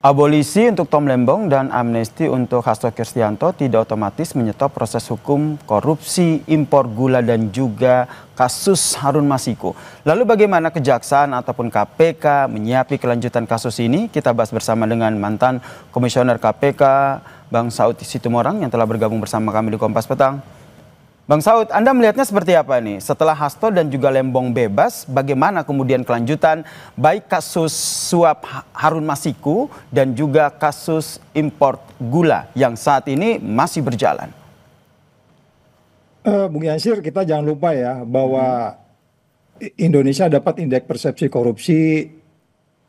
Abolisi untuk Tom Lembong dan amnesti untuk Hasto Kristianto tidak otomatis menyetop proses hukum korupsi impor gula dan juga kasus Harun Masiku. Lalu bagaimana Kejaksaan ataupun KPK menyiapi kelanjutan kasus ini? Kita bahas bersama dengan mantan Komisioner KPK Bang Saud Situmorang yang telah bergabung bersama kami di Kompas Petang. Bang Saud, Anda melihatnya seperti apa nih? Setelah Hasto dan juga Lembong bebas, bagaimana kemudian kelanjutan baik kasus suap Harun Masiku dan juga kasus impor gula yang saat ini masih berjalan? Bung Yansir, kita jangan lupa ya bahwa Indonesia dapat indeks persepsi korupsi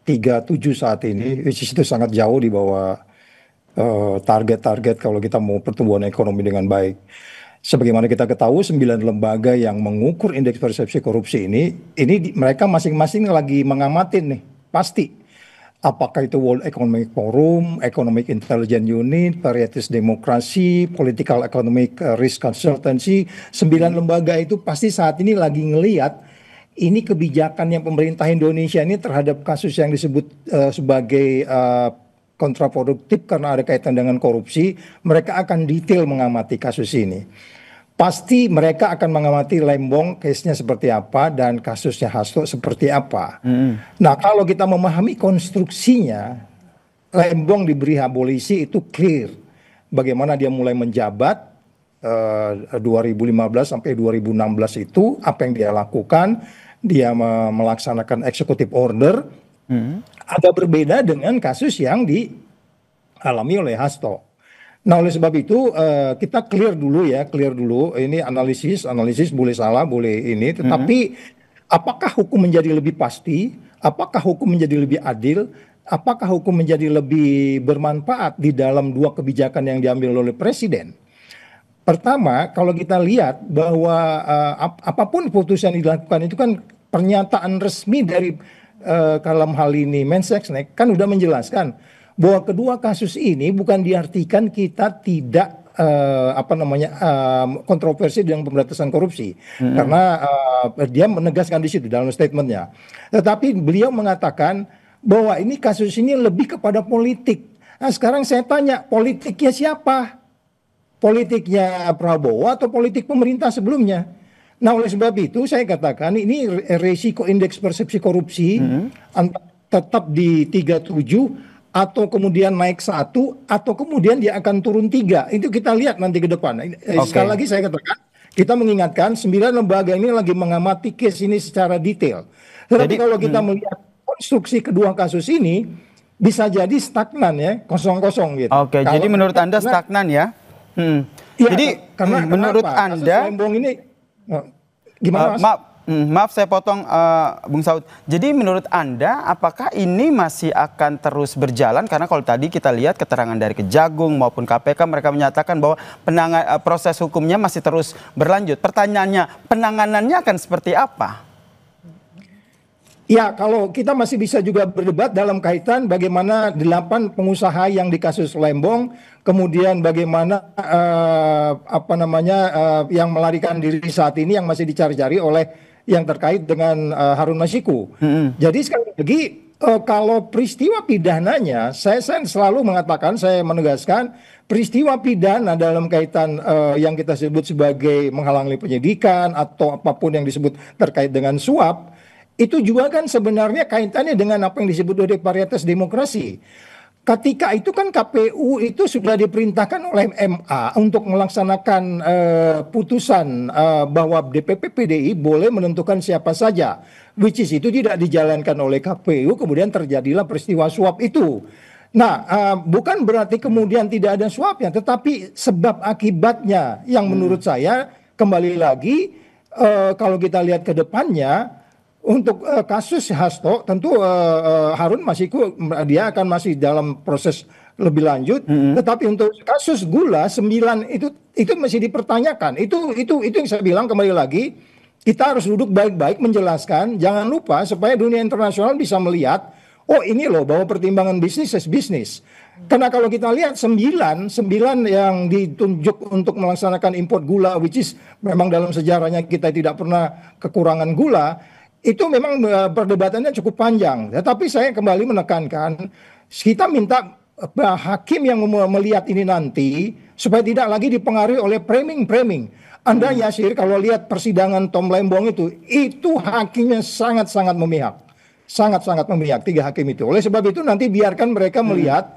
37 saat ini, which is itu sangat jauh di bawah target-target kalau kita mau pertumbuhan ekonomi dengan baik. Sebagaimana kita ketahui 9 lembaga yang mengukur indeks persepsi korupsi ini mereka masing-masing lagi mengamatin nih, pasti. Apakah itu World Economic Forum, Economic Intelligence Unit, Varieties Demokrasi, Political Economic Risk Consultancy, 9 lembaga itu pasti saat ini lagi ngelihat ini kebijakan yang pemerintah Indonesia ini terhadap kasus yang disebut sebagai kontraproduktif karena ada kaitan dengan korupsi. Mereka akan detail mengamati kasus ini. Pasti mereka akan mengamati Lembong case-nya seperti apa dan kasusnya Hasto seperti apa. Nah, kalau kita memahami konstruksinya, Lembong diberi abolisi itu clear. Bagaimana dia mulai menjabat 2015 sampai 2016 itu, apa yang dia lakukan, dia melaksanakan executive order, agak berbeda dengan kasus yang dialami oleh Hasto. Nah, oleh sebab itu kita clear dulu. Ini analisis boleh salah, boleh ini. Tetapi apakah hukum menjadi lebih pasti? Apakah hukum menjadi lebih adil? Apakah hukum menjadi lebih bermanfaat di dalam dua kebijakan yang diambil oleh Presiden? Pertama, kalau kita lihat bahwa apapun putusan yang dilakukan itu kan pernyataan resmi dari dalam hal ini Mensesnek kan udah menjelaskan bahwa kedua kasus ini bukan diartikan kita tidak kontroversi dengan pemberantasan korupsi, karena dia menegaskan di situ dalam statementnya. Tetapi beliau mengatakan bahwa ini kasus ini lebih kepada politik. Nah, sekarang saya tanya, politiknya siapa? Politiknya Prabowo atau politik pemerintah sebelumnya? Nah, oleh sebab itu saya katakan ini resiko indeks persepsi korupsi tetap di 37 atau kemudian naik 1 atau kemudian dia akan turun 3. Itu kita lihat nanti ke depan. Sekali lagi saya katakan, kita mengingatkan 9 lembaga ini lagi mengamati case ini secara detail. Tetapi kalau kita melihat konstruksi kedua kasus ini bisa jadi stagnan ya, kosong-kosong gitu. Oke, jadi menurut Anda stagnan ya? Ya, jadi karena menurut Anda Lembong ini gimana, Mas? Maaf saya potong Bung Saud. Jadi menurut Anda apakah ini masih akan terus berjalan? Karena kalau tadi kita lihat keterangan dari Kejagung maupun KPK mereka menyatakan bahwa proses hukumnya masih terus berlanjut. Pertanyaannya, penanganannya akan seperti apa? Ya, kalau kita masih bisa juga berdebat dalam kaitan bagaimana 8 pengusaha yang di kasus Lembong, kemudian bagaimana yang melarikan diri saat ini yang masih dicari-cari oleh yang terkait dengan Harun Masiku. Jadi sekali lagi kalau peristiwa pidananya, saya selalu mengatakan, saya menegaskan peristiwa pidana dalam kaitan yang kita sebut sebagai menghalangi penyidikan atau apapun yang disebut terkait dengan suap, itu juga kan sebenarnya kaitannya dengan apa yang disebut oleh varietas demokrasi. Ketika itu kan KPU itu sudah diperintahkan oleh MA untuk melaksanakan putusan bahwa DPP PDI boleh menentukan siapa saja, which is itu tidak dijalankan oleh KPU, kemudian terjadilah peristiwa suap itu. Nah, bukan berarti kemudian tidak ada suapnya, tetapi sebab akibatnya yang menurut saya kembali lagi kalau kita lihat ke depannya. Untuk kasus Hasto tentu Harun Masiku dia akan masih dalam proses lebih lanjut. Tetapi untuk kasus gula 9 itu masih dipertanyakan. Itu yang saya bilang kembali lagi, kita harus duduk baik-baik menjelaskan. Jangan lupa supaya dunia internasional bisa melihat, oh ini loh bahwa pertimbangan bisnis is bisnis. Karena kalau kita lihat 9 yang ditunjuk untuk melaksanakan import gula, which is memang dalam sejarahnya kita tidak pernah kekurangan gula. Itu memang perdebatannya cukup panjang. Tetapi saya kembali menekankan Kita minta hakim yang melihat ini nanti supaya tidak lagi dipengaruhi oleh framing. Anda Yasir kalau lihat persidangan Tom Lembong itu hakimnya sangat-sangat memihak. Sangat-sangat memihak 3 hakim itu. Oleh sebab itu nanti biarkan mereka melihat,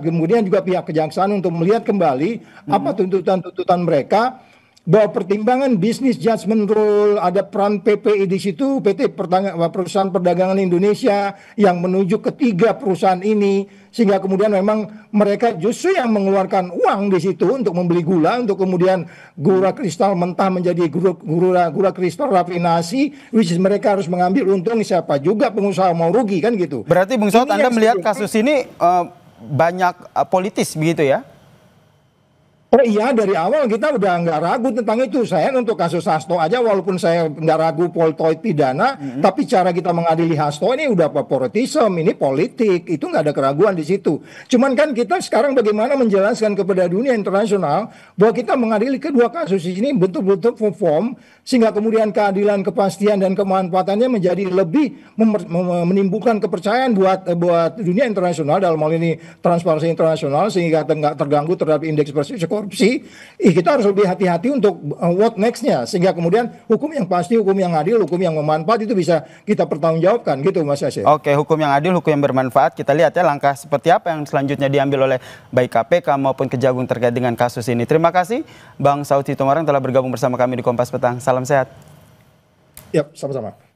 kemudian juga pihak kejaksaan untuk melihat kembali apa tuntutan-tuntutan mereka, bahwa pertimbangan bisnis judgment rule, ada peran PPI di situ, Perusahaan Perdagangan Indonesia yang menuju ke 3 perusahaan ini, sehingga kemudian memang mereka justru yang mengeluarkan uang di situ untuk membeli gula, untuk kemudian gula kristal mentah menjadi gula kristal rafinasi, which is mereka harus mengambil untung, siapa juga pengusaha mau rugi kan gitu. Berarti Bung Saud, Anda melihat kasus ini banyak politis begitu ya? Oh iya, dari awal kita udah nggak ragu tentang itu. Saya untuk kasus Hasto aja, walaupun saya nggak ragu poltoid pidana, tapi cara kita mengadili Hasto ini udah favoritism, ini politik, itu nggak ada keraguan di situ. Cuman kan kita sekarang bagaimana menjelaskan kepada dunia internasional bahwa kita mengadili kedua kasus ini betul-betul perform, sehingga kemudian keadilan, kepastian, dan kemanfaatannya menjadi lebih menimbulkan kepercayaan buat dunia internasional, dalam hal ini Transparansi Internasional, sehingga nggak terganggu terhadap indeks persepsi korupsi. Kita harus lebih hati-hati untuk what next-nya, sehingga kemudian hukum yang pasti, hukum yang adil, hukum yang bermanfaat itu bisa kita pertanggungjawabkan gitu Mas Yasir. Oke, hukum yang adil, hukum yang bermanfaat. Kita lihat ya langkah seperti apa yang selanjutnya diambil oleh baik KPK maupun Kejagung terkait dengan kasus ini. Terima kasih Bang Saud Sitomorang telah bergabung bersama kami di Kompas Petang. Salam sehat. Yap, sama-sama.